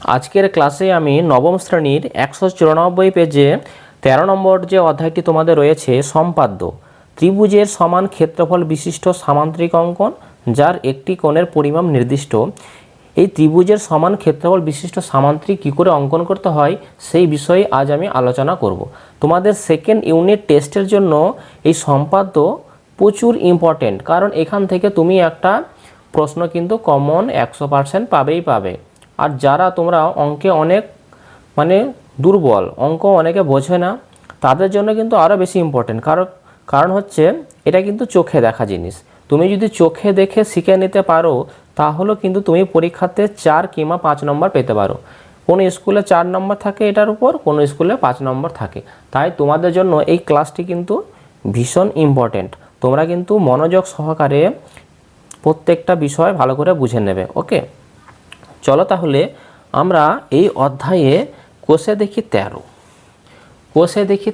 আজকের ক্লাসে আমি নবম শ্রেণীর 194 পেজে 13 নম্বর যে অধ্যায়টি তোমাদের রয়েছে সম্পাদ্য ত্রিভুজের সমান ক্ষেত্রফল বিশিষ্ট সামান্তরিক অঙ্কন যার একটি কোণের পরিমাপ নির্দিষ্ট। এই ত্রিভুজের সমান ক্ষেত্রফল বিশিষ্ট সামান্তরিক কী করে অঙ্কন করতে হয় সেই বিষয়ে আজ আমি আলোচনা করব। তোমাদের সেকেন্ড ইউনিট টেস্টের জন্য এই সম্পাদ্য প্রচুর ইম্পর্টেন্ট, কারণ এখান থেকে তুমি একটা প্রশ্ন কিন্তু কমন 100% পাবে। আর যারা তোমরা অঙ্কে অনেক দুর্বল, অঙ্ক অনেকে বোঝে না, তাদের জন্য কিন্তু আরও বেশি ইম্পর্টেন্ট। কারণ হচ্ছে এটা কিন্তু চোখে দেখা জিনিস। তুমি যদি চোখে দেখে শিখে নিতে পারো তাহলে কিন্তু তুমি পরীক্ষাতে 4 কিংবা 5 নম্বর পেতে পারো। কোনো স্কুলে 4 নম্বর থাকে এটার উপর, কোনো স্কুলে 5 নম্বর থাকে। তাই তোমাদের জন্য এই ক্লাসটি কিন্তু ভীষণ ইম্পর্টেন্ট। তোমরা কিন্তু মনোযোগ সহকারে প্রত্যেকটা বিষয় ভালো করে বুঝে নেবে। ওকে, চলো তাহলে আমরা এই অধ্যায়ে কোষে দেখি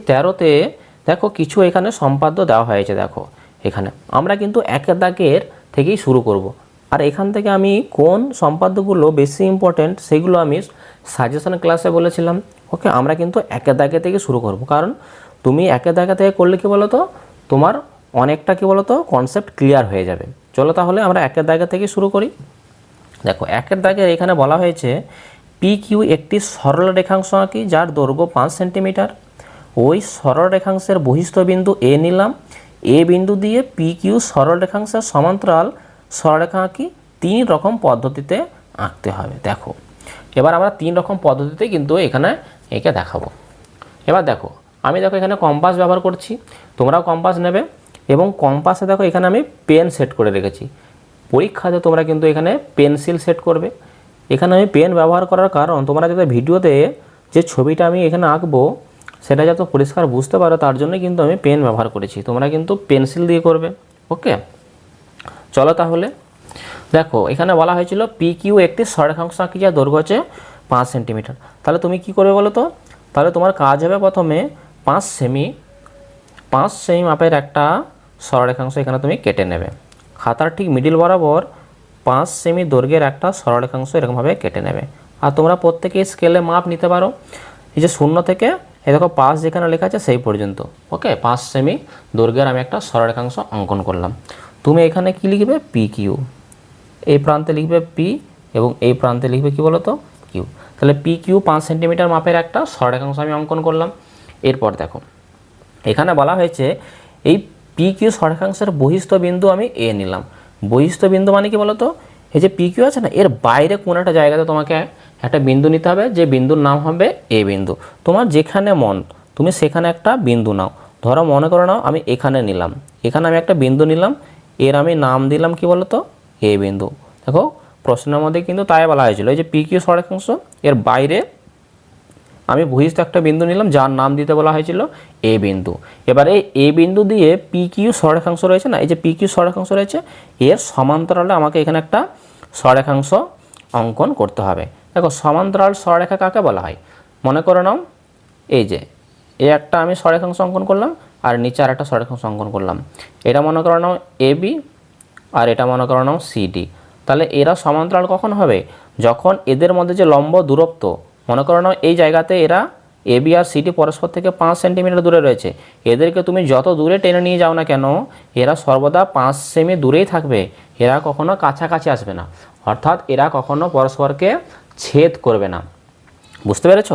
13তে দেখো কিছু এখানে সম্পাদ্য দেওয়া হয়েছে। দেখো এখানে আমরা কিন্তু একের দাগের থেকেই শুরু করব। আর এখান থেকে আমি কোন সম্পাদ্যগুলো বেশি ইম্পর্টেন্ট সেগুলো আমি সাজেশন ক্লাসে বলেছিলাম। ওকে, আমরা কিন্তু একের দাগে থেকে শুরু করব, কারণ তুমি একের দাগে থেকে করলে কি বলো তো তোমার অনেকটা কি বলো তো কনসেপ্ট ক্লিয়ার হয়ে যাবে। চলো তাহলে আমরা একের দাগে থেকে শুরু করি। দেখো একের দাগে এখানে বলা হয়েছে পি কিউ একটি সরল রেখাংশ আঁকি যার দৈর্ঘ্য 5 সেন্টিমিটার। ওই সরল রেখাংশের বহিস্থ বিন্দু এ নিলাম, এ বিন্দু দিয়ে পি কিউ সরল রেখাংশের সমান্তরাল সরলরেখা আঁকি 3 রকম পদ্ধতিতে আঁকতে হবে। দেখো এবার আমরা 3 রকম পদ্ধতিতে কিন্তু এখানে একে দেখাবো। এবার দেখো আমি এখানে কম্পাস ব্যবহার করছি, তোমরাও কম্পাস নেবে এবং কম্পাসে দেখো এখানে আমি পেন সেট করে রেখেছি। পরীক্ষাতে তোমরা কিন্তু এখানে পেন্সিল সেট করবে। এখানে আমি পেন ব্যবহার করার কারণ তোমরা যাতে ভিডিওতে যে ছবিটা আমি এখানে আঁকবো সেটা যাতে পরিষ্কার বুঝতে পারো তার জন্য কিন্তু আমি পেন ব্যবহার করেছি। তোমরা কিন্তু পেন্সিল দিয়ে করবে। ওকে, চলো তাহলে দেখো এখানে বলা হয়েছিল পি কিউ একটি সরলরেখাংশ আঁকি যার দৈর্ঘ্য হচ্ছে 5 সেন্টিমিটার। তাহলে তুমি কি করবে বলো তো? তাহলে তোমার কাজ হবে প্রথমে 5 সেমি মাপের একটা সরলরেখাংশ এখানে তুমি কেটে নেবে। খাতার ঠিক মিডিল বরাবর 5 সেমি দৈর্ঘ্যের একটা সরলরেখাংশ এরকমভাবে কেটে নেবে। আর তোমরা প্রত্যেকে স্কেলে মাপ নিতে পারো। এই যে 0 থেকে এই দেখো 5 যেখানে লেখা আছে সেই পর্যন্ত। ওকে, 5 সেমি দৈর্ঘ্যের আমি একটা সরলরেখাংশ অঙ্কন করলাম। তুমি এখানে কি লিখবে? P Q. এই প্রান্তে লিখবে পি এবং এই প্রান্তে লিখবে কি বলো তো? কিউ। তাহলে পি কিউ 5 সেন্টিমিটার মাপের একটা সরলরেখাংশ আমি অঙ্কন করলাম। এরপর দেখো এখানে বলা হয়েছে এই পি কিউ সরলরেখাংশের বহিস্থ বিন্দু আমি এ নিলাম। বহিস্থ বিন্দু মানে কি বলো তো? এই যে পি কিউ আছে না, এর বাইরে কোন একটা জায়গাতে তোমাকে একটা বিন্দু নিতে হবে, যে বিন্দুর নাম হবে এ বিন্দু। তোমার যেখানে মন তুমি সেখানে একটা বিন্দু নাও। ধরো মনে করে নাও আমি এখানে নিলাম, এখানে আমি একটা বিন্দু নিলাম, এর আমি নাম দিলাম কি বলো তো? এ বিন্দু। দেখো প্রশ্নের মধ্যে কিন্তু তাই বলা হয়েছিল এই যে পি কিউ সরলরেখাংশ এর বাইরে আমি বহিস্থ একটা বিন্দু নিলাম যার নাম দিতে বলা হয়েছিল এ বিন্দু। এবারে এ বিন্দু দিয়ে পি কিউ সরলরেখাংশ রয়েছে না, এই যে পি কিউ সরলরেখাংশ রয়েছে এর সমান্তরালে আমাকে এখানে একটা সরলরেখাংশ অঙ্কন করতে হবে। দেখো সমান্তরাল সরলরেখা কাকে বলা হয়? মনে করে নাও এই যে একটা আমি সরলরেখাংশ অঙ্কন করলাম আর নিচে আর একটা সরলরেখাংশ অঙ্কন করলাম। এটা মনে করে নাও এ বি আর এটা মনে করে নাও সিডি। তাহলে এরা সমান্তরাল কখন হবে? যখন এদের মধ্যে যে লম্ব দূরত্ব, মনে করো না এই জায়গাতে এরা এ বি আর সিডি পরস্পর থেকে 5 সেন্টিমিটার দূরে রয়েছে। এদেরকে তুমি যত দূরে টেনে নিয়ে যাও না কেন এরা সর্বদা 5 সেমি দূরেই থাকবে, এরা কখনো কাছাকাছি আসবে না, অর্থাৎ এরা কখনো পরস্পরকে ছেদ করবে না। বুঝতে পেরেছ?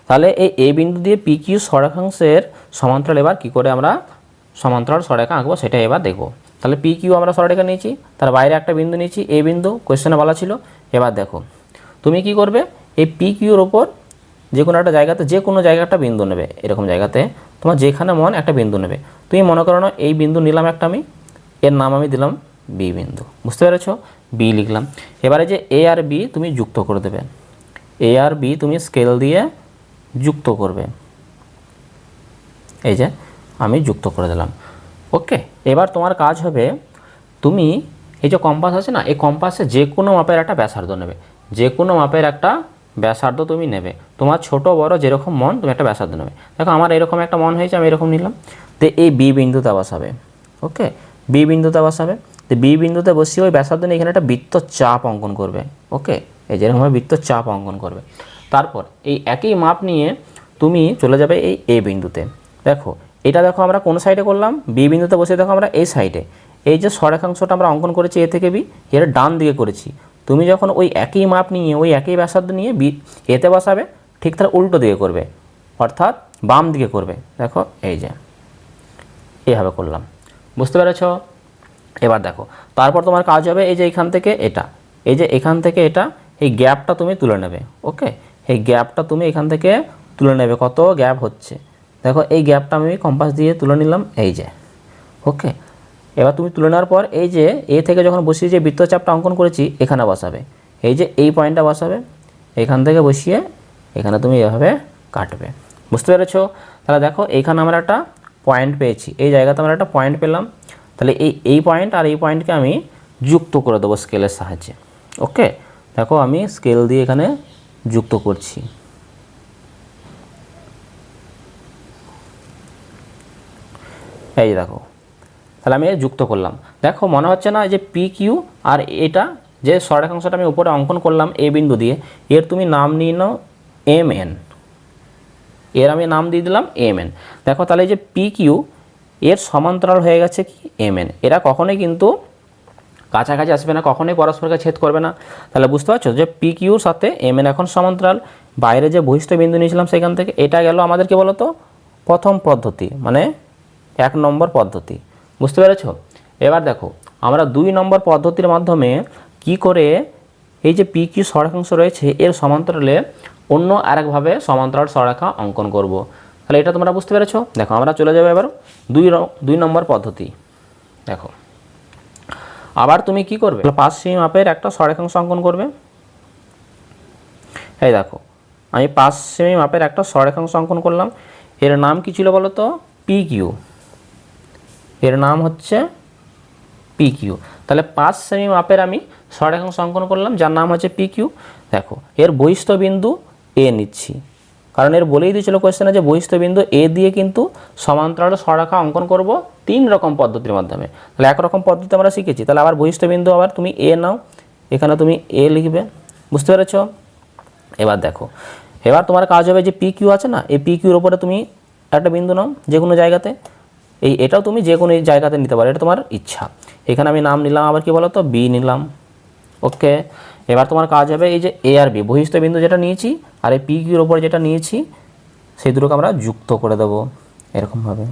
তাহলে এই এ বিন্দু দিয়ে পি কিউ সরলরেখাংশের সমান্তরাল এবার কী করে আমরা সমান্তরাল সরলরেখা আঁকবো সেটা এবার দেখব। তাহলে পি কিউ আমরা সরলরেখা নিয়েছি, তার বাইরে একটা বিন্দু নিয়েছি এ বিন্দু, কোয়েশ্চেনে বলা ছিল। এবার দেখো তুমি কি করবে, এই পি কিউর ওপর যে কোনো একটা জায়গাতে যে কোনো জায়গায় একটা বিন্দু নেবে। এরকম জায়গাতে তোমার যেখানে মন একটা বিন্দু নেবে। তুমি মনে করো না এই বিন্দু নিলাম একটা আমি, এর নাম আমি দিলাম বি বিন্দু। বুঝতে পেরেছ? বি লিখলাম। এবারে যে এ আর বি তুমি যুক্ত করে দেবে, এ আর বি তুমি স্কেল দিয়ে যুক্ত করবে। এই যে আমি যুক্ত করে দিলাম। ওকে, এবার তোমার কাজ হবে তুমি এই যে কম্পাস আছে না, এই কম্পাসে যে কোনো মাপের একটা ব্যাসার্ধ নেবে, যে কোনো মাপের একটা ব্যাসার্ধ তুমি নেবে। তোমার ছোট বড় যেরকম মন তুমি একটা ব্যাসার্ধ নেবে। দেখো আমার এরকম একটা মন হয়েছে, আমি এরকম নিলাম। তো এই বি বিন্দুতে বসাবে। ওকে, বি বিন্দুতে বসাবে। তো বি বিন্দুতে বসিয়ে ওই ব্যাসার্ধ নিয়ে এখানে একটা বৃত্ত চাপ অঙ্কন করবে। ওকে, এই যেরকমভাবে বৃত্তর চাপ অঙ্কন করবে। তারপর এই একই মাপ নিয়ে তুমি চলে যাবে এই এ বিন্দুতে। দেখো এটা দেখো আমরা কোন সাইডে করলাম, বি বিন্দুতে বসে দেখো আমরা এই সাইডে এই যে সরেখাংশটা আমরা অঙ্কন করেছি এ থেকে বি, এর ডান দিকে করেছি। তুমি যখন ওই একই মাপ নিয়ে ওই একই ব্যাসার্ধ নিয়ে বি এতে বসাবে, ঠিক তার উল্টো দিকে করবে, অর্থাৎ বাম দিকে করবে। দেখো এই যে এইভাবে করলাম, বুঝতে পেরেছ? এবার দেখো তারপর তোমার কাজ হবে এই যে এখান থেকে এটা, এই যে এখান থেকে এটা, এই গ্যাপটা তুমি তুলে নেবে। ওকে, এই গ্যাপটা তুমি এখান থেকে তুলে নেবে। কত গ্যাপ হচ্ছে দেখো, এই গ্যাপটা আমি কম্পাস দিয়ে তুলে নিলাম, এই যে। ওকে, এবার তুমি তুলে নেওয়ার পর এই যে এ থেকে যখন বসিয়ে যে বৃত্তচাপটা অঙ্কন করেছি এখানে বসাবে, এই যে এই পয়েন্টটা বসাবে, এখান থেকে বসিয়ে এখানে তুমি এভাবে কাটবে। বুঝতে পেরেছো? তাহলে দেখো এইখানে আমরা একটা পয়েন্ট পেয়েছি, এই জায়গাতে আমরা একটা পয়েন্ট পেলাম। তাহলে এই পয়েন্ট আর এই পয়েন্টকে আমি যুক্ত করে দেবো স্কেলের সাহায্যে। ওকে, দেখো আমি স্কেল দিয়ে এখানে যুক্ত করছি। এই যে দেখো, তাহলে আমি যুক্ত করলাম। দেখো মনে হচ্ছে না যে পি কিউ আর এটা যে সরেখাংশটা আমি উপরে অঙ্কন করলাম এ বিন্দু দিয়ে, এর তুমি নাম নিয়ে নাও এম এন, এর আমি নাম দিয়ে দিলাম এম এন। দেখো তাহলে এই যে পি কিউ এর সমান্তরাল হয়ে গেছে কি এম এন, এরা কখনোই কিন্তু কাছাকাছি আসবে না, কখনোই পরস্পরকে ছেদ করবে না। তাহলে বুঝতে পারছো যে পি কিউর সাথে এম এন এখন সমান্তরাল। বাইরে যে বহিস্থ বিন্দু নিয়েছিলাম সেখান থেকে এটা গেল আমাদের কি বলতো প্রথম পদ্ধতি, মানে 1 নম্বর পদ্ধতি। বুঝতে পেরেছো? এবার দেখো আমরা 2 নম্বর পদ্ধতির মাধ্যমে কি করে এই যে পি কিউ সরেখাংশ রয়েছে এর সমান্তরালে অন্য আরেকভাবে সমান্তরাল সরেখা অঙ্কন করব। তাহলে এটা তোমরা বুঝতে পেরেছো? দেখো আমরা চলে যাবো এবার 2 নম্বর পদ্ধতি। দেখো আবার তুমি কি করবে, 5 সেমি মাপের একটা সরেখাংশ অঙ্কন করবে। এই দেখো আমি 5 সেমি মাপের একটা সরেখাংশ অঙ্কন করলাম। এর নাম কি ছিল বলো তো? P Q. এর নাম হচ্ছে পি কিউ। তাহলে 5 সেমি মাপের আমি সরেখাংশ অঙ্কন করলাম যার নাম হচ্ছে পি কিউ। দেখো এর বহিস্থ বিন্দু এ নিচ্ছি, কারণ এর বলেই দিয়েছিল কোয়েশ্চেনে যে বহিস্থ বিন্দু এ দিয়ে কিন্তু সমান্তরাল সরেখা অঙ্কন করব 3 রকম পদ্ধতির মাধ্যমে। তাহলে একরকম পদ্ধতি আমরা শিখেছি, তাহলে আবার বহিস্থ বিন্দু আবার তুমি এ নাও, এখানে তুমি এ লিখবে। বুঝতে পেরেছো? এবার দেখো এবার তোমার কাজ হবে যে পি কিউ আছে না, এই পি কিউর ওপরে তুমি একটা বিন্দু নাও যে কোনো জায়গাতে, এটাও তুমি যে কোনো জায়গাতে নিতে পারো, এটা তোমার ইচ্ছা। এখানে আমি নাম নিলাম আবার কি বলো তো বি নিলাম। ওকে, এবার তোমার কাজ হবে এই যে এ আর বি বহিস্থ বিন্দু যেটা নিয়েছি আর এই পি কিউর ওপরে যেটা নিয়েছি সেই দুটোকে আমরা যুক্ত করে দেবো এরকমভাবে।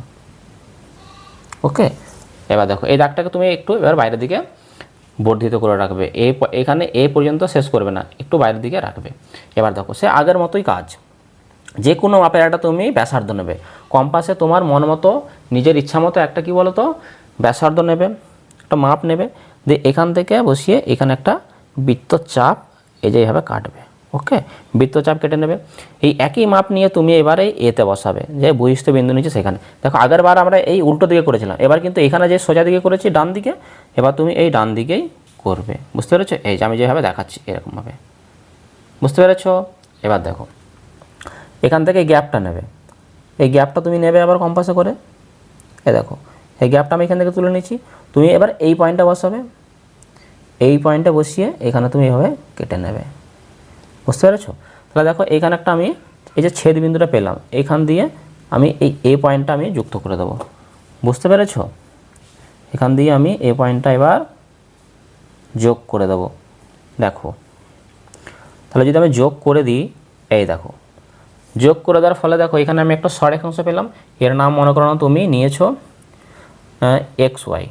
ওকে, এবার দেখো এই দাগটাকে তুমি একটু এবার বাইরের দিকে বর্ধিত করে রাখবে, এখানে এ পর্যন্ত শেষ করবে না, একটু বাইরের দিকে রাখবে। এবার দেখো সে আগের মতোই কাজ, যে কোনো মাপের একটা তুমি ব্যাসার্ধ নেবে, কম্পাসে তোমার মন মতো নিজের ইচ্ছা মতো একটা কি বলো তো ব্যাসার্ধ নেবে, একটা মাপ নেবে, দিয়ে এখান থেকে বসিয়ে এখানে একটা বৃত্তচাপ এই যে এইভাবে কাটবে। ওকে, বৃত্তচাপ কেটে নেবে। এই একই মাপ নিয়ে তুমি এবারে এতে বসাবে, যে বহিস্থ বিন্দু নিচে সেখানে। দেখো আগের বার আমরা এই উল্টো দিকে করেছিলাম, এবার কিন্তু এখানে যে সোজা দিকে করেছি ডান দিকে, এবার তুমি এই ডান দিকেই করবে। বুঝতে পেরেছো? এই যে আমি যেভাবে দেখাচ্ছি এরকমভাবে। বুঝতে পেরেছো? এবার দেখো এখান থেকে গ্যাপটা নেবে, এই গ্যাপটা তুমি নেবে আবার কম্পাসে করে। দেখো এই গ্যাপটা আমি এখান থেকে তুলে নিচ্ছি, তুমি এবার এই পয়েন্টটা বসাবে, এই পয়েন্টটা বসিয়ে এখানে তুমি এভাবে কেটে নেবে। বুঝতে পেরেছো? তাহলে দেখো এইখানে একটা আমি এই যে ছেদ বিন্দুটা পেলাম, এইখান দিয়ে আমি এই পয়েন্টটা আমি যুক্ত করে দেবো। বুঝতে পেরেছো? এখান দিয়ে আমি এই পয়েন্টটা এবার যোগ করে দেবো। দেখো তাহলে যদি আমি যোগ করে দিই, এই দেখো যোগ করে দেওয়ার ফলে দেখো এখানে আমি একটা সরেখাংশ পেলাম, এর নাম মনে করো তুমি নিয়েছো এক্স ওয়াই।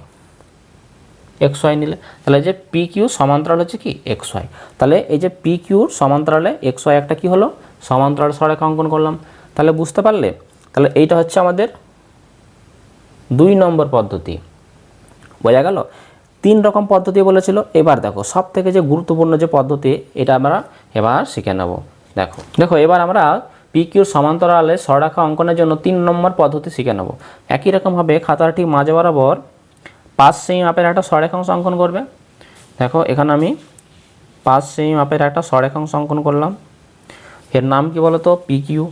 এক্স ওয়াই নিলে তাহলে যে পি কিউ সমান্তরাল হচ্ছে কি এক্স ওয়াই। তাহলে এই যে পি কিউর সমান্তরালে এক্স ওয়াই একটা কি হলো সমান্তরাল সরেখা অঙ্কন করলাম। তাহলে বুঝতে পারলে? তাহলে এইটা হচ্ছে আমাদের 2 নম্বর পদ্ধতি। বোঝা গেল? 3 রকম পদ্ধতি বলেছিল। এবার দেখো সব থেকে যে গুরুত্বপূর্ণ যে পদ্ধতি এটা আমরা এবার শিখে নেব। দেখো এবার আমরা পি কিউর সমান্তরালে সরেখা অঙ্কনের জন্য 3 নম্বর পদ্ধতি শিখে নেব। একই রকমভাবে খাতার ঠিক মাঝে বরাবর 5 সেমি মাপের একটা সরেখাংশ অঙ্কন করবে। দেখো এখানে আমি 5 সেমি মাপের একটা সরেখাংশ অঙ্কন করলাম, এর নাম কি বলো তো পি কিউ।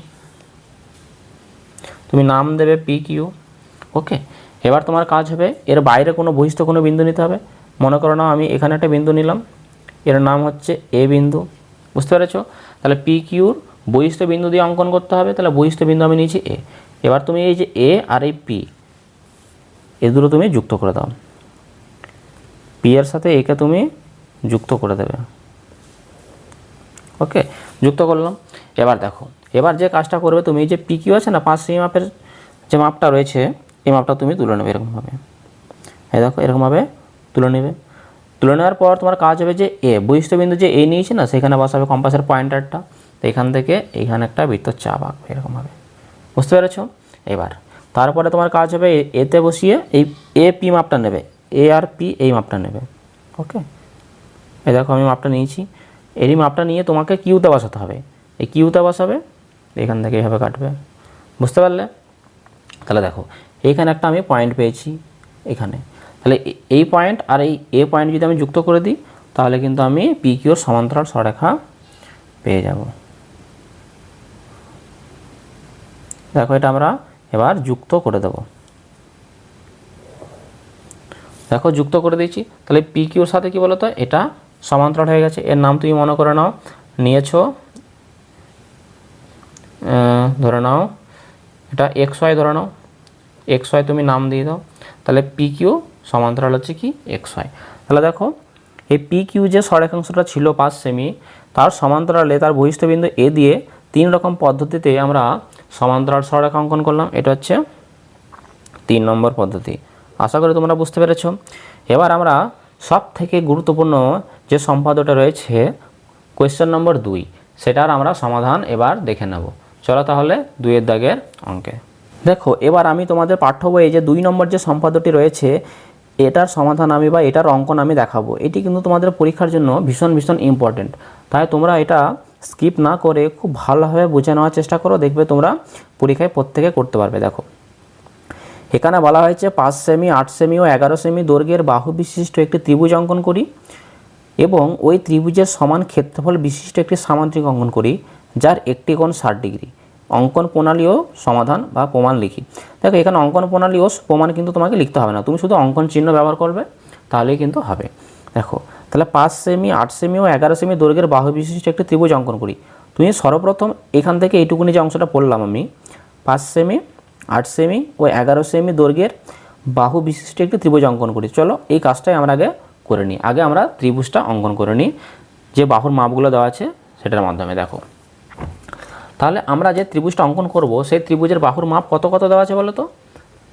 তুমি নাম দেবে পি কিউ। ওকে, এবার তোমার কাজ হবে এর বাইরে কোনো বহিস্থ কোনো বিন্দু নিতে হবে। মনে করো না আমি এখানে একটা বিন্দু নিলাম, এর নাম হচ্ছে এ বিন্দু। বুঝতে পেরেছো? তাহলে পি কিউর বহিস্থ বিন্দু দিয়ে অঙ্কন করতে হবে। তাহলে বহিস্থ বিন্দু আমি নিয়েছি এ। এবার তুমি এই যে এ আর এই পি এই দুটো তুমি যুক্ত করে দাও। পি এর সাথে একে তুমি যুক্ত করে দেবে। ওকে, যুক্ত করলাম। এবার দেখো, এবার যে কাজটা করবে তুমি, যে পি কিউ আছে না 5 সেমি মাপের যে মাপটা রয়েছে, এই মাপটা তুমি তুলে নেবে এরকমভাবে। এই দেখো এরকমভাবে তুলে নেবে। তুলে নেওয়ার পর তোমার কাজ হবে যে এ বহিস্থ বিন্দু যে এ নিয়েছি না, সেখানে বসাবে কম্পাসের পয়েন্টারটা। তো এখান থেকে এইখানে একটা বৃত্ত চাপ আঁকবে এরকমভাবে। বুঝতে পেরেছো? এবার তারপরে তোমার কাজ হবে এতে বসিয়ে এই এ পি মাপটা নেবে, এ আর পি এই মাপটা নেবে। ওকে, এই দেখো আমি মাপটা নিয়েছি। এরই মাপটা নিয়ে তোমাকে কিউতে বসাতে হবে। এই কিউতে বসাবে, এখান থেকে এইভাবে কাটবে। বুঝতে পারলে? তাহলে দেখো এইখানে একটা আমি পয়েন্ট পেয়েছি এখানে। তাহলে এই পয়েন্ট আর এই এ পয়েন্ট যদি আমি যুক্ত করে দিই, তাহলে কিন্তু আমি পি কিউর সমান্তরাল সরেখা পেয়ে যাব। দেখো এটা আমরা এবার যুক্ত করে দেব। দেখো যুক্ত করে দিয়েছি। তাহলে পি কিউর সাথে কি বলতো, এটা সমান্তরাল হয়ে গেছে। এর নাম তুমি মনে করে নাও, নিয়েছো ধরে নাও এটা এক্স ওয়াই ধরে নাও, এক্স ওয়াই তুমি নাম দিয়ে দাও। তাহলে পি কিউ সমান্তরাল হচ্ছে কি এক্স ওয়াই। তাহলে দেখো এই পি কিউ যে সরেখাংশটা ছিল 5 সেমি, তার সমান্তরালে তার বহিস্থ বিন্দু এ দিয়ে 3 রকম পদ্ধতিতে আমরা সমান্তরাল সরেখা অঙ্কন করলাম। এটা হচ্ছে 3 নম্বর পদ্ধতি। আশা করি তোমরা বুঝতে পেরেছো। এবার আমরা সব থেকে গুরুত্বপূর্ণ যে সম্পাদ্যটা রয়েছে কোয়েশ্চেন নম্বর 2, সেটার আমরা সমাধান এবার দেখে নেব। চলো তাহলে 2 দাগের অঙ্কে। দেখো এবার আমি তোমাদের পাঠ্য বইয়ে যে 2 নম্বর যে সম্পাদ্যটি রয়েছে, এটার সমাধান আমি বা এটার অঙ্কন আমি দেখাবো। এটি কিন্তু তোমাদের পরীক্ষার জন্য ভীষণ ভীষণ ইম্পর্টেন্ট। তাই তোমরা এটা স্কিপ না করে খুব ভালোভাবে বুঝে নেওয়ার চেষ্টা করো, দেখবে তোমরা পরীক্ষায় প্রত্যেকে করতে পারবে। দেখো এখানে বলা হয়েছে 5 সেমি, 8 সেমি ও 11 সেমি দৈর্ঘ্যের বাহু বিশিষ্ট একটি ত্রিভুজ অঙ্কন করি এবং ওই ত্রিভুজের সমান ক্ষেত্রফল বিশিষ্ট একটি সামান্তরিক অঙ্কন করি, যার একটি কোণ 60 ডিগ্রি। অঙ্কন প্রণালী ও সমাধান বা প্রমাণ লিখি। দেখো এখানে অঙ্কন প্রণালী ও প্রমাণ কিন্তু তোমাকে লিখতে হবে না, তুমি শুধু অঙ্কন চিহ্ন ব্যবহার করবে, তাহলেই কিন্তু হবে। দেখো তাহলে 5 সেমি, 8 সেমি ও 11 সেমি দৈর্ঘ্যের বাহু বিশিষ্ট একটি ত্রিভুজ অঙ্কন করি। তুমি সর্বপ্রথম এখান থেকে এইটুকুনি যে অংশটা পড়লাম আমি, 5 সেমি, 8 সেমি ও 11 সেমি দৈর্ঘ্যের বাহু বিশিষ্ট একটি ত্রিভুজ অঙ্কন করি। চলো এই কাজটাই আমরা আগে করে নিই। আগে আমরা ত্রিভুজটা অঙ্কন করে নিই, যে বাহুর মাপগুলো দেওয়া আছে সেটার মাধ্যমে। দেখো তাহলে আমরা যে ত্রিভুজটা অঙ্কন করব, সেই ত্রিভুজের বাহুর মাপ কত কত দেওয়া আছে বলো তো?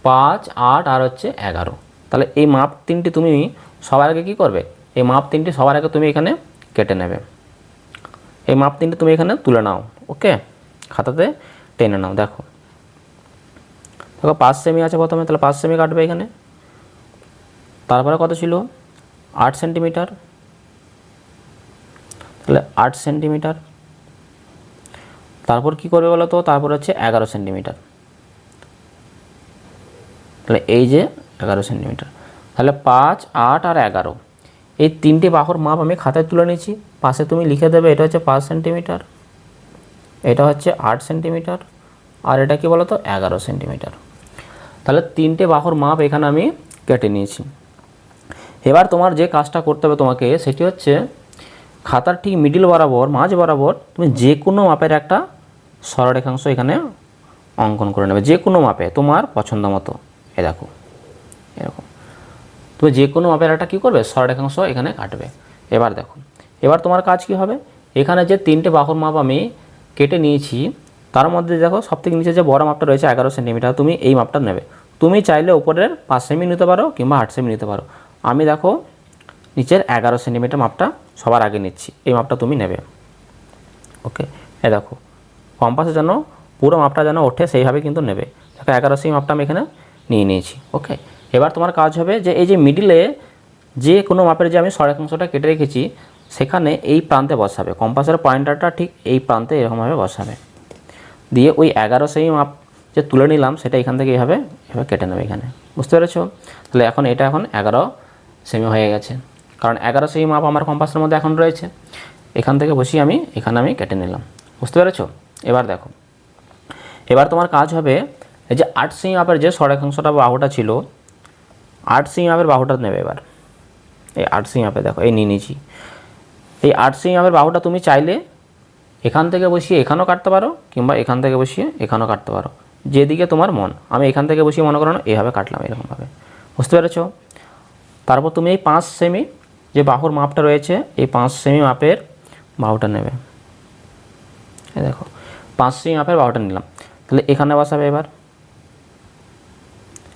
5, 8 আর হচ্ছে 11। তাহলে এই মাপ 3টি তুমি সবার আগে কী করবে, এই মাপ 3টি সবার আগে তুমি এখানে কেটে নেবে। এই মাপ 3টি তুমি এখানে তুলে নাও। ওকে, খাতাতে টেনে নাও। দেখো দেখো 5 সেমি আছে প্রথমে, তাহলে 5 সেমি কাটবে এখানে। তারপরে কত ছিল? 8 সেন্টিমিটার, তাহলে 8 সেন্টিমিটার। তারপর কি করবে বলো তো? তারপর হচ্ছে 11 সেন্টিমিটার। তাহলে এই যে 11 সেন্টিমিটার। তাহলে 5, 8 আর 11 এই 3টি বাহুর মাপ আমি খাতায় তুলে নিয়েছি। পাশে তুমি লিখে দেবে এটা হচ্ছে 5 সেন্টিমিটার, এটা হচ্ছে 8 সেন্টিমিটার, আর এটা কি বলো তো? 11 সেন্টিমিটার। তাহলে 3টে বাহুর মাপ এখানে আমি কেটে নিয়েছি। এবার তোমার যে কাজটা করতে হবে তোমাকে, সেটি হচ্ছে খাতার ঠিক মিডিল বরাবর, মাঝ বরাবর তুমি যে কোনো মাপের একটা সরলরেখাংশ এখানে অঙ্কন করে নেবে, যে কোনো মাপে তোমার পছন্দ মতো। এ দেখো এরকম তুমি যে কোনো মাপের একটা কী করবে, সরলরেখাংশ এখানে কাটবে। এবার দেখো এবার তোমার কাজ কি হবে, এখানে যে 3টে বাহুর মাপ আমি কেটে নিয়েছি, তার মধ্যে দেখো সবথেকে নিচে যে বড় মাপটা রয়েছে 11 সেন্টিমিটার, তুমি এই মাপটা নেবে। তুমি চাইলে উপরের 5 সেমি নিতে পারো কিংবা 8 সেমি নিতে পারো। আমি দেখো নিচের 11 সেন্টিমিটার মাপটা সবার আগে নিচ্ছি, এই মাপটা তুমি নেবে। ওকে, এ দেখো কম্পাসে যেন পুরো মাপটা যেন ওঠে সেইভাবে কিন্তু নেবে। দেখো 11 সেমি মাপটা আমি এখানে নিয়ে নিয়েছি। ওকে, এবার তোমার কাজ হবে যে এই যে মিডিলে যে কোনো মাপের যে আমি সরেখাংশটা কেটে রেখেছি, সেখানে এই প্রান্তে বসাবে, কম্পাসের পয়েন্টারটা ঠিক এই প্রান্তে এরকমভাবে বসাবে। দিয়ে ওই 11 সেমি মাপ যে তুলে নিলাম, সেটা এখান থেকে এভাবে কেটে নেবে এখানে। বুঝতে পেরেছো? তাহলে এখন এটা এখন 11 সেমি হয়ে গেছে, কারণ 11 সেমি মাপ আমার কম্পাসের মধ্যে এখন রয়েছে। এখান থেকে বসিয়ে আমি এখানে কেটে নিলাম। বুঝতে পেরেছো? এবার দেখো এবার তোমার কাজ হবে এই যে 8 সেমি মাপের যে সরেখাংশটা বাহুটা ছিল, 8 সেমি মাপের বাহুটা নেবে। এবার এই 8 সেমি মাপে দেখো এই নিয়ে নিয়েছি। এই 8 সেমি মাপের বাহুটা তুমি চাইলে এখান থেকে বসিয়ে এখানেও কাটতে পারো, কিংবা এখান থেকে বসিয়ে এখানেও কাটতে পারো, যেদিকে তোমার মন। আমি এখান থেকে বসিয়ে মনে করো না এইভাবে কাটলাম, এরকমভাবে। বুঝতে পেরেছ? তারপর তুমি এই 5 সেমি যে বাহুর মাপটা রয়েছে, এই 5 সেমি মাপের বাহুটা নেবে। এই দেখো 5 সেমি মাপের বাহুটা নিলাম। তাহলে এখানে বসাবে, এবার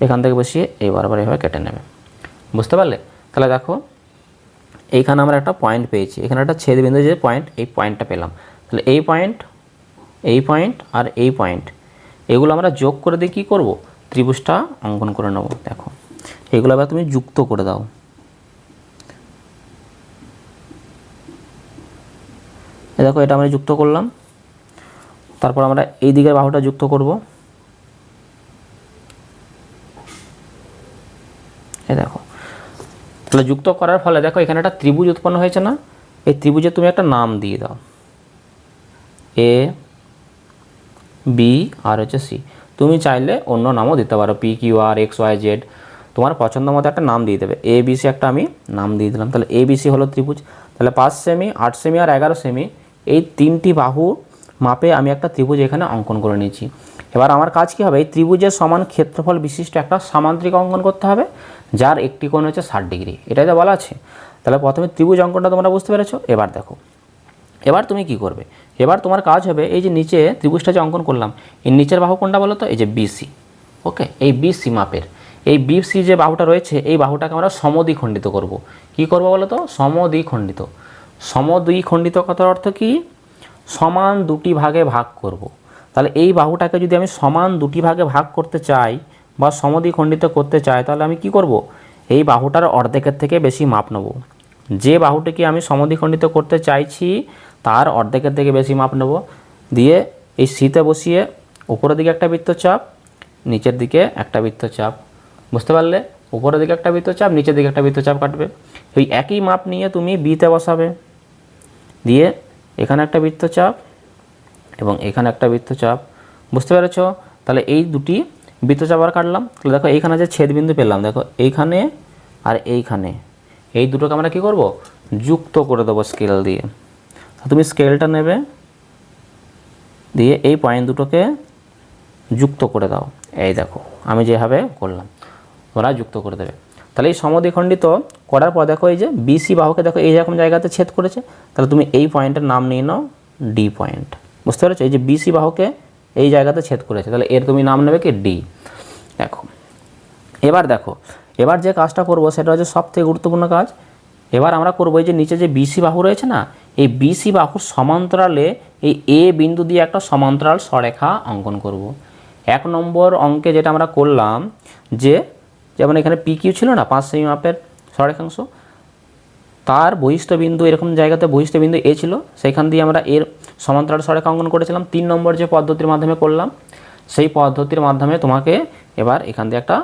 এখান থেকে বসিয়ে এইবার আবার এইভাবে কেটে নেবে। বুঝতে পারলে? তাহলে দেখো এইখানে আমরা একটা পয়েন্ট পেয়েছি, এখানে একটা ছেদবিন্দু যে পয়েন্ট, এই পয়েন্টটা পেলাম। তাহলে এই পয়েন্ট, এই পয়েন্ট আর এই পয়েন্ট, এগুলো আমরা যোগ করে দিয়ে কী করবো, ত্রিভুজটা অঙ্কন করে নেব। দেখো এগুলো আবার তুমি যুক্ত করে দাও। দেখো এটা আমরা যুক্ত করলাম। তারপর আমরা এই দিকের বাহুটা যুক্ত করব। এই দেখো, তাহলে যুক্ত করার ফলে দেখো এখানে একটা ত্রিভুজ উৎপন্ন হয়েছে না? এই ত্রিভুজে তুমি একটা নাম দিয়ে দাও, এ বি আর হচ্ছে সি। তুমি চাইলে অন্য নামও দিতে পারো, P Q R x Y Z, তোমার পছন্দ মতো একটা নাম দিয়ে দেবে। এ বি সি একটা আমি নাম দিয়ে দিলাম। তাহলে এ বি সি হলো ত্রিভুজ। তাহলে 5 সেমি, 8 সেমি আর 11 সেমি, এই 3টি বাহু মাপে আমি একটা ত্রিভুজ এখানে অঙ্কন করে নিয়েছি। এবার আমার কাজ কী হবে, এই ত্রিভুজের সমান ক্ষেত্রফল বিশিষ্ট একটা সামান্তরিক অঙ্কন করতে হবে, যার একটি কোণ হচ্ছে 60 ডিগ্রি। এটাই তো বলা আছে। তাহলে প্রথমে ত্রিভুজ অঙ্কনটা তোমরা বুঝতে পেরেছো। এবার দেখো, এবার তুমি কি করবে, এবার তোমার কাজ হবে এই যে নিচে ত্রিভুজটা যে অঙ্কন করলাম, এই নিচের বাহু কোনটা বলো তো, এই যে বিসি। ওকে, এই বিসি মাপের এই বিসি যে বাহুটা রয়েছে, এই বাহুটাকে আমরা সমদ্বিখণ্ডিত করব। কি করব বলো তো, সমদ্বিখণ্ডিত। সমদ্বিখণ্ডিত কথার অর্থ কি, সমান দুটি ভাগে ভাগ করব। তাহলে এই বাহুটাকে যদি আমি সমান দুটি ভাগে ভাগ করতে চাই বা সমদ্বিখণ্ডিত করতে চাই, তাহলে আমি কি করব, এই বাহুটার অর্ধেকের থেকে বেশি মাপ নেব। যে বাহুটিকে আমি সমদ্বিখণ্ডিত করতে চাইছি তার অর্ধেকের থেকে বেশি মাপ নেব, দিয়ে এই সিতে বসিয়ে উপরের দিকে একটা বৃত্তচাপ, নিচের দিকে একটা বৃত্তচাপ। বুঝতে পারলে? উপরের দিকে একটা বৃত্তচাপ, নিচের দিকে একটা বৃত্তচাপ কাটবে। ওই একই মাপ নিয়ে তুমি বিতে বসাবে, দিয়ে এখানে একটা বৃত্তচাপ এবং এখানে একটা বৃত্তচাপ। বুঝতে পেরেছ? তাহলে এই দুটি বৃত্তচাপ আর কাটলাম। তাহলে দেখো এইখানে যে ছেদবিন্দু পেলাম, দেখো এইখানে আর এইখানে, এই দুটোকে আমরা কী করব, যুক্ত করে দেবো স্কেল দিয়ে। তুমি স্কেলটা নেবে, দিয়ে এই পয়েন্ট দুটোকে যুক্ত করে দাও। এই দেখো আমি যেভাবে করলাম, তোমরা যুক্ত করে দেবে। তাহলে এই সমদ্বিখণ্ডিত করার পর দেখো এই যে বিসি বাহুকে দেখো এই রকম জায়গাতে ছেদ করেছে, তাহলে তুমি এই পয়েন্টের নাম নিয়ে নাও ডি পয়েন্ট। বুঝতে পেরেছো? এই যে বিসি বাহুকে এই জায়গাতে ছেদ করেছে, তাহলে এর তুমি নাম নেবে কি, ডি। দেখো এবার দেখো, এবার যে কাজটা করব সেটা হচ্ছে সবথেকে গুরুত্বপূর্ণ কাজ। এবার আমরা করবো এই যে নিচে যে বিসি বাহু রয়েছে না, এই বিসি বাহুর সমান্তরালে এই এ বিন্দু দিয়ে একটা সমান্তরাল সরেখা অঙ্কন করব। 1 নম্বর অঙ্কে যেটা আমরা করলাম, যে যেমন এখানে পি কিউ ছিল না 5 সেমি মাপের সরেখাংশ, তার বহিষ্ঠ বিন্দু এরকম জায়গাতে বহিষ্ঠ বিন্দু এ ছিল, সেইখান দিয়ে আমরা এর সমান্তরাল সরেখা অঙ্কন করেছিলাম। 3 নম্বর যে পদ্ধতির মাধ্যমে করলাম, সেই পদ্ধতির মাধ্যমে তোমাকে এবার এখান দিয়ে একটা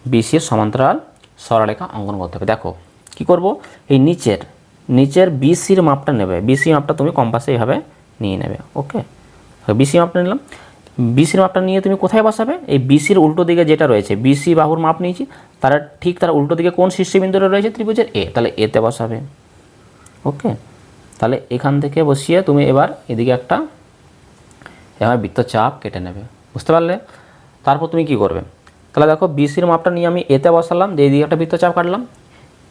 বিসির সমান্তরাল সরলরেখা অঙ্কন করতে হবে। দেখো কি করব, এই নিচের বিসির মাপটা নেবে, বিসি মাপটা তুমি কম্পাসে এইভাবে নিয়ে নেবে। ওকে, বিসি মাপটা নিলাম। বিসির মাপটা নিয়ে তুমি কোথায় বসাবে, এই বিসির উল্টো দিকে যেটা রয়েছে, বিসি বাহুর মাপ নিয়েছি, তার উল্টো দিকে কোন শীর্ষবিন্দুটা রয়েছে ত্রিভুজের, এ, তাহলে এতে বসাবে। ওকে, তাহলে এখান থেকে বসিয়ে তুমি এবার এদিকে একটা এবার বৃত্তচাপ কেটে নেবে। বুঝতে পারলে? তারপর তুমি কি করবে, তাহলে দেখো বিসির মাপটা নিয়ে আমি এতে বসালাম, দিয়ে এদিকে একটা বৃত্তচাপ কাটলাম।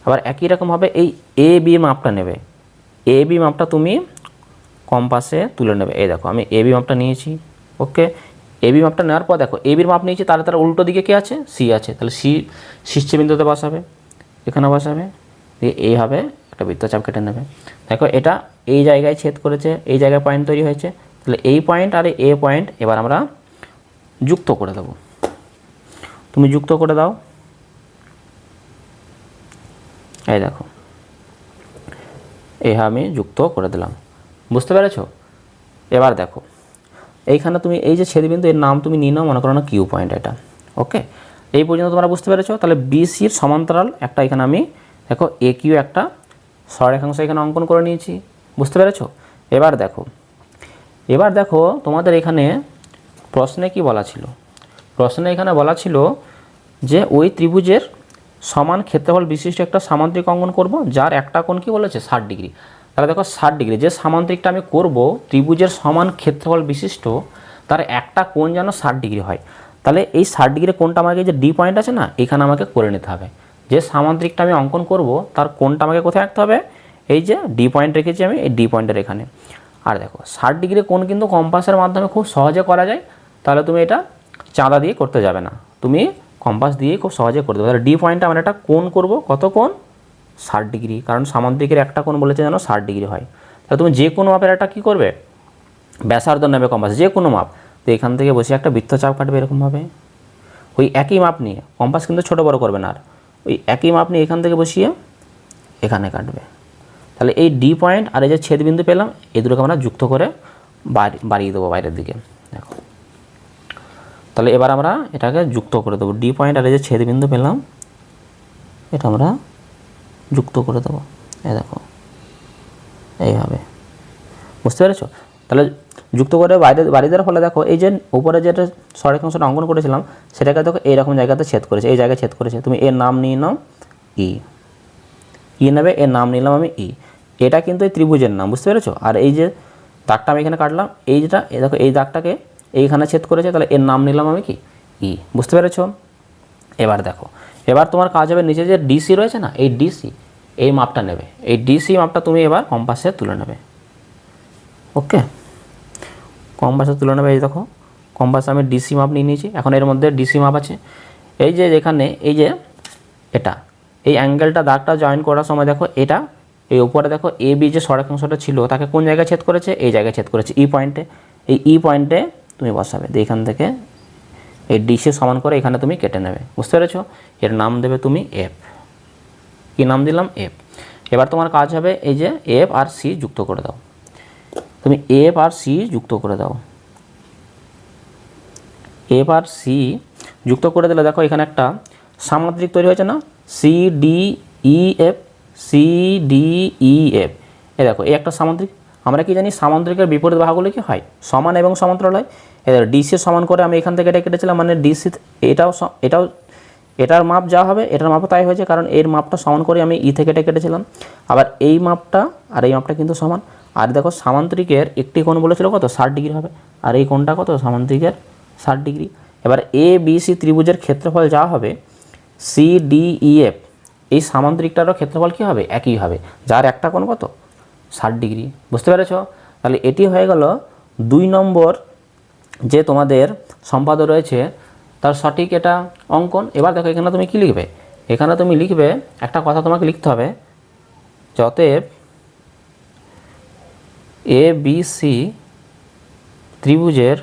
আবার একই রকমভাবে এই এ বি মাপটা নেবে, এ বি মাপটা তুমি কম্পাসে তুলে নেবে। এই দেখো আমি এ বি মাপটা নিয়েছি। ওকে, এ বি মাপটা নেওয়ার পর দেখো এ বির মাপ নিয়েছি, তার উল্টো দিকে কে আছে, সি আছে, তাহলে সি শীর্ষবিন্দুতে বসাবে, এখানে বসাবে, দিয়ে এইভাবে একটা বৃত্তচাপ কেটে নেবে। দেখো এটা এই জায়গায় ছেদ করেছে, এই জায়গায় পয়েন্ট তৈরি হয়েছে, তাহলে এই পয়েন্ট আর এ পয়েন্ট এবার আমরা যুক্ত করে দেবো। তুমি যুক্ত করে দাও। এই দেখো এই আমি যুক্ত করে দিলাম। বুঝতে পেরেছো? এবার দেখো এইখানে তুমি এই যে ছেদবিন্দু, এর নাম তুমি নিয়ে নাও, মনে করো না কিউ পয়েন্ট এটা। ওকে, এই পর্যন্ত তোমরা বুঝতে পেরেছো? তাহলে বিসির সমান্তরাল একটা এখানে আমি দেখো এ কিউ একটা সরেখাংশ এখানে অঙ্কন করে নিয়েছি। বুঝতে পেরেছো? এবার দেখো তোমাদের এখানে প্রশ্নে কি বলা ছিল, প্রশ্নে এখানে বলা ছিল যে ওই ত্রিভুজের সমান ক্ষেত্রফল বিশিষ্ট একটা সামান্তরিক অঙ্কন করব, যার একটা কোণ কি বলেছে 60 ডিগ্রি। তাহলে দেখো 60° যে সামান্তরিকটা আমি করব ত্রিভুজের সমান ক্ষেত্রফল বিশিষ্ট তার একটা কোণ যেন 60° হয়। তাহলে এই 60° কোণটা আমাকে যে ডি পয়েন্ট আছে না এখানে আমাকে করে নিতে হবে। যে সামান্তরিকটা আমি অঙ্কন করব তার কোণটা আমাকে কোথায় রাখতে হবে, এই যে ডি পয়েন্ট রেখেছি আমি এই ডি পয়েন্টের এখানে। আর দেখো 60° কোণ কিন্তু কম্পাসের মাধ্যমে খুব সহজে করা যায়। তাহলে তুমি এটা চাঁদা দিয়ে করতে যাবে না, তুমি কম্পাস দিয়ে খুব সহজে করে দেবে। তাহলে ডি পয়েন্টে আমরা একটা কোণ করব, কত কোণ, 60°, কারণ সামান্তরিকের একটা কোণ বলেছে যেন 60° হয়। তাহলে তুমি যে কোনো মাপের একটা কী করবে, ব্যাসার্ধ নেবে কম্পাস, যে কোনো মাপ। তো এখান থেকে বসে একটা বৃত্তচাপ কাটবে এরকমভাবে, ওই একই মাপ নিয়ে, কম্পাস কিন্তু ছোটো বড় করবে না, আর ওই একই মাপ নিয়ে এখান থেকে বসিয়ে এখানে কাটবে। তাহলে এই ডি পয়েন্ট আর এই যে ছেদবিন্দু পেলাম এই দুটোকে আমরা যুক্ত করে বাড়িয়ে দেবো বাইরের দিকে। দেখো তাহলে এবার আমরা এটাকে যুক্ত করে দেবো, ডি পয়েন্ট আর এই যে ছেদবিন্দু পেলাম এটা আমরা যুক্ত করে দেবো। এই দেখো এইভাবে, বুঝতে পেরেছো? তাহলে যুক্ত করে বাড়ি দেওয়ার ফলে দেখো এই যে উপরে যেটা সরেখাংশটা অঙ্কন করেছিলাম সেটাকে দেখো এইরকম জায়গাতে ছেদ করেছে, এই জায়গায় ছেদ করেছে। তুমি এর নাম নিয়ে নাও ই নেবে, এর নাম নিলাম আমি ই। এটা কিন্তু এই ত্রিভুজের নাম, বুঝতে পেরেছো? আর এই যে দাগটা আমি এখানে কাটলাম, এই যেটা এই দেখো এই দাগটাকে এইখানে ছেদ করেছে, তাহলে এর নাম নিলাম আমি কি ই, বুঝতে পেরেছো? এবার দেখো, এবার তোমার কাজ হবে নিচে যে ডিসি রয়েছে না, এই ডিসি এই মাপটা নেবে, এই ডিসি মাপটা তুমি এবার কম্পাসে তুলে নেবে। ওকে, কম্পাসে তুলে নেবে। এই দেখো কম্পাসে আমি ডিসি মাপ নিয়ে নিয়েছি। এখন এর মধ্যে ডিসি মাপ আছে, এই যে যেখানে এই যে এটা এই অ্যাঙ্গেলটা দাগটা জয়েন করার সময় দেখো এটা এই উপরে দেখো এ বি যে সরেখাংশটা ছিল তাকে কোন জায়গায় ছেদ করেছে, এই জায়গায় ছেদ করেছে ই পয়েন্টে। এই ই পয়েন্টে তুমি বসাবে, এখান থেকে এই ডিসি সমান করে এখানে তুমি কেটে নেবে, বুঝতে পেরেছো? এর নাম দেবে তুমি এফ। কি নাম দিলাম? এফ। এবার তোমার কাজ হবে এই যে এফ আর সি যুক্ত করে দাও, তুমি এফ আর সি যুক্ত করে দাও। এফ আর সি যুক্ত করে দিলে দেখো এখানে একটা সামান্তরিক তৈরি হয়েছে না, C D E F, C D E F. এ দেখো এই একটা সামান্তরিক। আমরা কি জানি সামান্তরিকের বিপরীত বাহুগুলো কি হয়, সমান এবং সমান্তরাল হয়। এবার ডিসি সমান করে আমি এখান থেকে এটা কেটেছিলাম, মানে ডিসি এটার মাপ যা হবে এটার মাপও তাই হয়েছে, কারণ এর মাপটা সমান করে আমি ই থেকে এটা কেটেছিলাম। আবার এই মাপটা আর এই মাপটা কিন্তু সমান। আর দেখো সামান্তরিকের একটি কোণ বলেছিল কত, 60° হবে, আর এই কোণটা কত সামান্তরিকের 60°। এবার এ বি সি ত্রিভুজের ক্ষেত্রফল যা হবে সি ডি ই এফ, এই সামান্তরিকটারও ক্ষেত্রফল কী হবে, একই হবে, যার একটা কোণ কত 60°, বুঝতে পেরেছো? তাহলে এটি হয়ে গেল 2 নম্বর যে তোমাদের সম্পাদ্য রয়েছে তার সঠিক এটা অঙ্কন। এবার দেখো এখানে তুমি কি লিখবে, এখানে তুমি লিখবে একটা কথা তোমাকে লিখতে হবে, অতএব এ বি সি ত্রিভুজের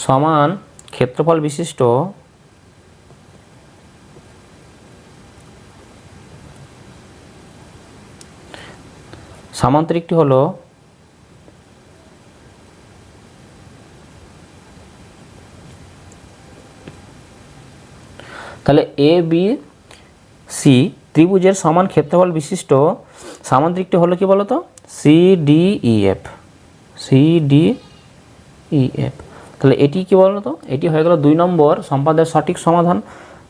সমান ক্ষেত্রফল বিশিষ্ট সামান্তরিকটি হলো তাহলে এ বি সি ত্রিভুজের সমান ক্ষেত্রফল বিশিষ্ট সামান্তরিকটি হলো কি বলতো, C D E F, C D E F. তাহলে এটি কি বলতো, এটি হয়ে গেল 2 নম্বর সম্পাদ্যের সঠিক সমাধান।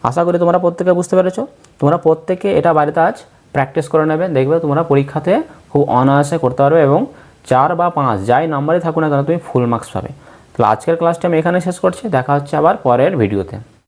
আশা করি তোমরা প্রত্যেকে বুঝতে পেরেছো। তোমরা প্রত্যেকে এটা বাড়িতে আজ প্র্যাকটিস করে নেবে, দেখবে তোমরা পরীক্ষাতে খুব অনায়াসে করতে পারবে এবং 4 বা 5 যাই নাম্বারে থাকুক না কেন তুমি ফুল মার্কস পাবে। তাহলে আজকের ক্লাসটি আমি এখানে শেষ করছি, দেখা হচ্ছে আবার পরের ভিডিওতে।